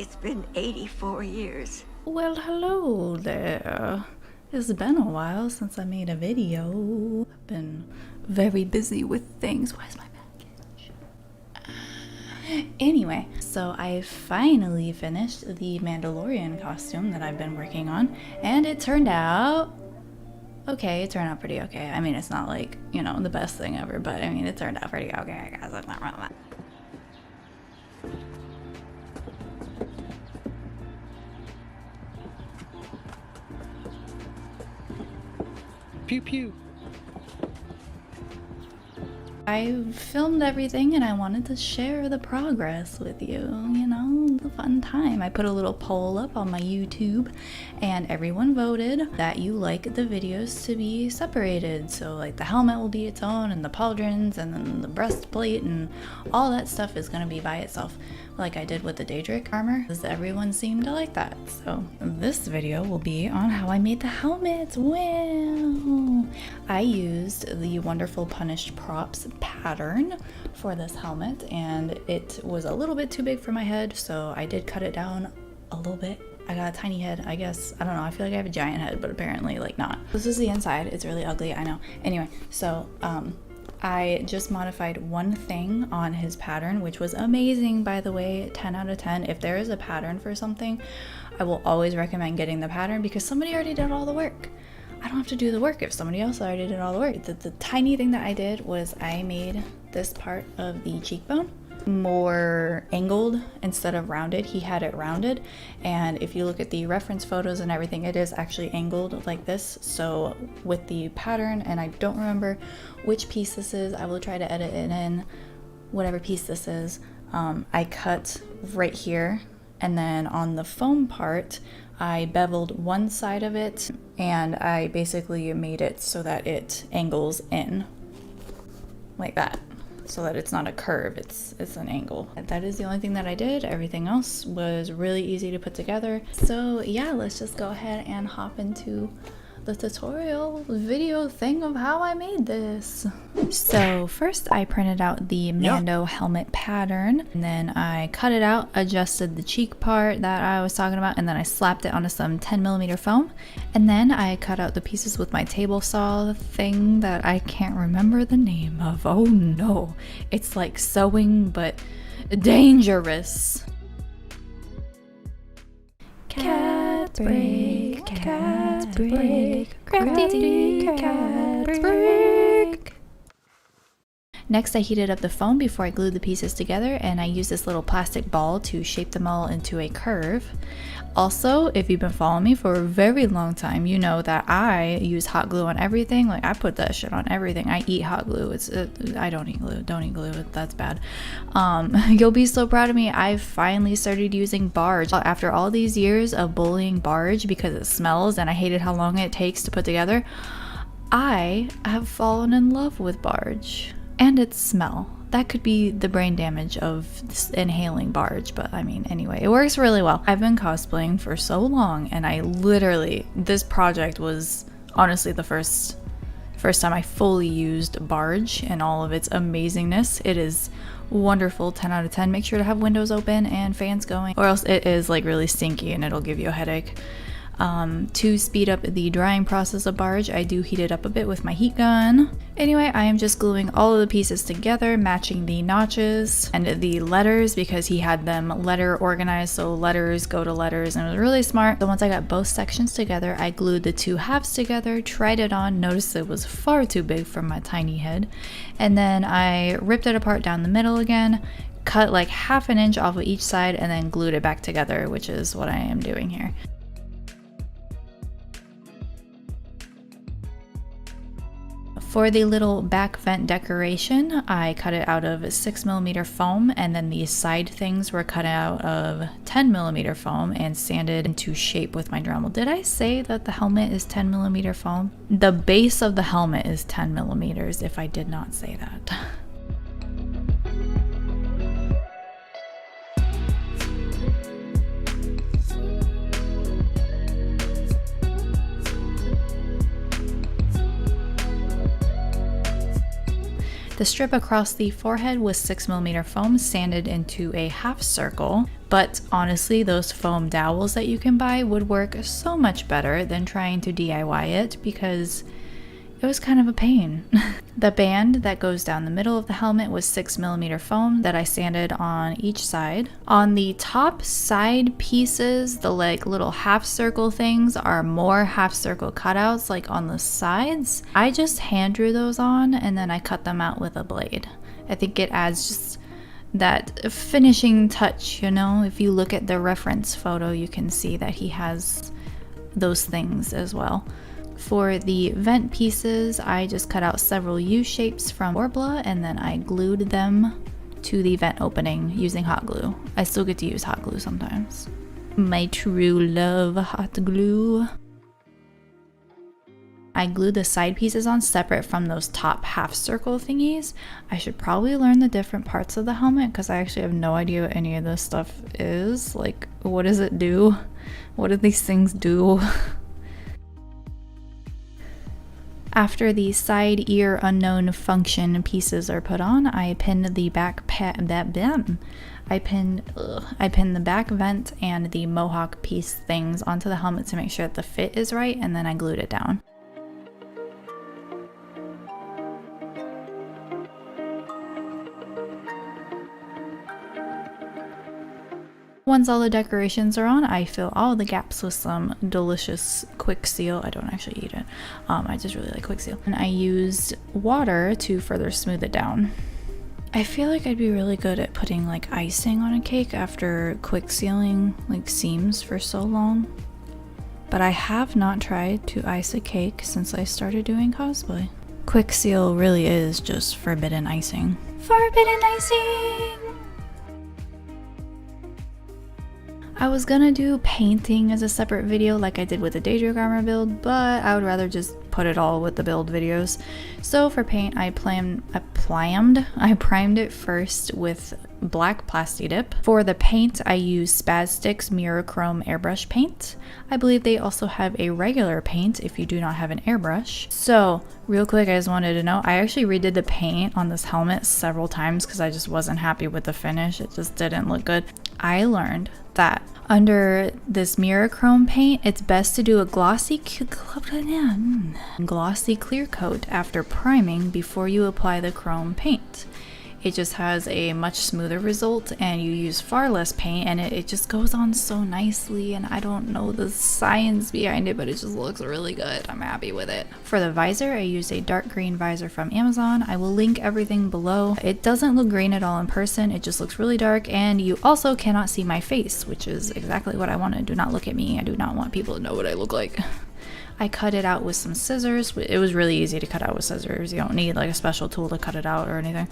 It's been 84 years. Well, hello there. It's been a while since I made a video. I've been very busy with things. Where's my package? Anyway, so I finally finished the Mandalorian costume that I've been working on, and it turned out okay. It turned out pretty okay. I mean, it's not like, you know, the best thing ever, but I mean, it turned out pretty okay, I guess. It's not really that. Pew pew. I filmed everything and I wanted to share the progress with you, you know, the fun time. I put a little poll up on my YouTube and everyone voted that you like the videos to be separated. So like the helmet will be its own and the pauldrons and then the breastplate and all that stuff is going to be by itself, like I did with the Daedric armor, because everyone seemed to like that. So this video will be on how I made the helmet. Well, I used the wonderful Punished Props pattern for this helmet, and it was a little bit too big for my head, so I did cut it down a little bit. I got a tiny head, I guess. I don't know, I feel like I have a giant head, but apparently like not. This is the inside. It's really ugly, I know. Anyway, so I just modified one thing on his pattern, which was amazing, by the way. 10 out of 10. If there is a pattern for something, I will always recommend getting the pattern because somebody already did all the work. I don't have to do the work if somebody else already did all the work. The tiny thing that I did was I made this part of the cheekbone more angled instead of rounded. He had it rounded, and if you look at the reference photos and everything, it is actually angled like this. So with the pattern, and I don't remember which piece this is, I will try to edit it in, whatever piece this is. I cut right here, and then on the foam part I beveled one side of it and I basically made it so that it angles in like that, so that it's not a curve, it's an angle. That is the only thing that I did. Everything else was really easy to put together. So yeah, let's just go ahead and hop into the tutorial video thing of how I made this. So first I printed out the Mando helmet pattern, and then I cut it out, adjusted the cheek part that I was talking about, and then I slapped it onto some 10mm foam, and then I cut out the pieces with my table saw thing that I can't remember the name of. Oh no, it's like sewing but dangerous. Cat break, cat break, crafty cat break. Next I heated up the foam before I glued the pieces together, and I used this little plastic ball to shape them all into a curve. Also, if you've been following me for a very long time, you know that I use hot glue on everything. Like, I put that shit on everything. I eat hot glue. I don't eat glue. Don't eat glue. That's bad. You'll be so proud of me. I've finally started using barge. After all these years of bullying barge because it smells and I hated how long it takes to put together, I have fallen in love with barge and its smell. That could be the brain damage of inhaling barge, but I mean, anyway, it works really well. I've been cosplaying for so long, and I literally, this project was honestly the first time I fully used barge and all of its amazingness. It is wonderful, 10 out of 10. Make sure to have windows open and fans going, or else it is like really stinky and it'll give you a headache. To speed up the drying process of barge, I do heat it up a bit with my heat gun. Anyway, I am just gluing all of the pieces together, matching the notches and the letters because he had them letter organized, so letters go to letters, and it was really smart. So once I got both sections together, I glued the two halves together, tried it on, noticed it was far too big for my tiny head, and then I ripped it apart down the middle again, cut like ½ an inch off of each side, and then glued it back together, which is what I am doing here. For the little back vent decoration, I cut it out of 6mm foam, and then the side things were cut out of 10mm foam and sanded into shape with my Dremel. Did I say that the helmet is 10mm foam? The base of the helmet is 10mm, if I did not say that. The strip across the forehead was 6mm foam sanded into a half circle. But honestly, those foam dowels that you can buy would work so much better than trying to DIY it because it was kind of a pain. The band that goes down the middle of the helmet was 6mm foam that I sanded on each side. On the top side pieces, the like little half circle things are more half circle cutouts like on the sides. I just hand drew those on and then I cut them out with a blade. I think it adds just that finishing touch, you know? If you look at the reference photo, you can see that he has those things as well. For the vent pieces, I just cut out several U-shapes from Orbla and then I glued them to the vent opening using hot glue. I still get to use hot glue sometimes. My true love, hot glue. I glued the side pieces on separate from those top half circle thingies. I should probably learn the different parts of the helmet because I actually have no idea what any of this stuff is. Like, what does it do? What do these things do? After the side ear unknown function pieces are put on, I pinned the back I pinned the back vent and the mohawk piece things onto the helmet to make sure that the fit is right, and then I glued it down. Once all the decorations are on, I fill all the gaps with some delicious quick seal. I don't actually eat it. I just really like quick seal. And I used water to further smooth it down. I feel like I'd be really good at putting like icing on a cake after quick sealing like seams for so long. But I have not tried to ice a cake since I started doing cosplay. Quick seal really is just forbidden icing. Forbidden icing! I was gonna do painting as a separate video like I did with the Daydreammer build, but I would rather just put it all with the build videos. So for paint, I primed it first with black Plasti Dip. For the paint, I used Spazstick's Mirachrome airbrush paint. I believe they also have a regular paint if you do not have an airbrush. So real quick, I just wanted to know, I actually redid the paint on this helmet several times because I just wasn't happy with the finish. It just didn't look good. I learned that under this Mirachrome paint, it's best to do a glossy clear coat after priming before you apply the chrome paint. It just has a much smoother result and you use far less paint and it just goes on so nicely, and I don't know the science behind it, but it just looks really good. I'm happy with it. For the visor, I used a dark green visor from Amazon. I will link everything below. It doesn't look green at all in person. It just looks really dark, and you also cannot see my face, which is exactly what I wanted. Do not look at me. I do not want people to know what I look like. I cut it out with some scissors. It was really easy to cut out with scissors. You don't need like a special tool to cut it out or anything.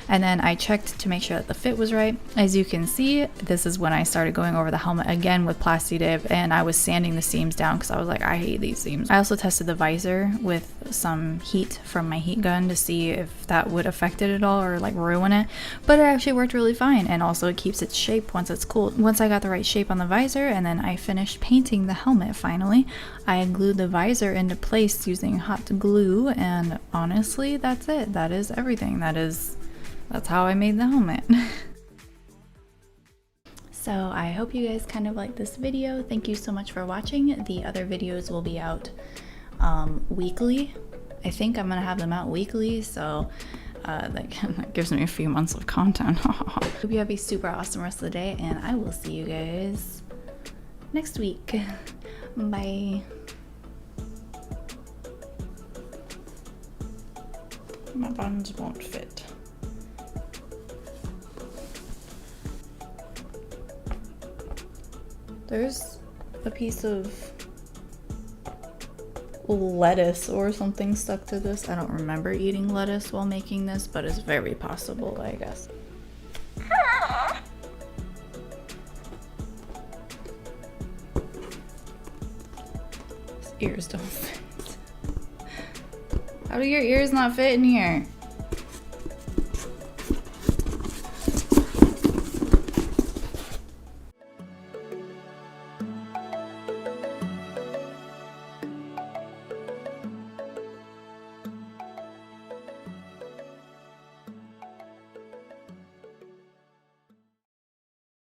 And then I checked to make sure that the fit was right. As you can see, this is when I started going over the helmet again with Plasti Dip, and I was sanding the seams down because I was like, I hate these seams. I also tested the visor with some heat from my heat gun to see if that would affect it at all or like ruin it, but it actually worked really fine, and also it keeps its shape once it's cooled. Once I got the right shape on the visor and then I finished painting the helmet finally, I glued the visor into place using hot glue, and honestly, that's it. That is everything. That's how I made the helmet. So I hope you guys kind of like this video. Thank you so much for watching. The other videos will be out weekly. I think I'm gonna have them out weekly, so that gives me a few months of content. Hope you have a super awesome rest of the day, and I will see you guys next week. Bye. My buns won't fit. There's a piece of lettuce or something stuck to this. I don't remember eating lettuce while making this, but it's very possible, I guess. His ears don't fit. How do your ears not fit in here?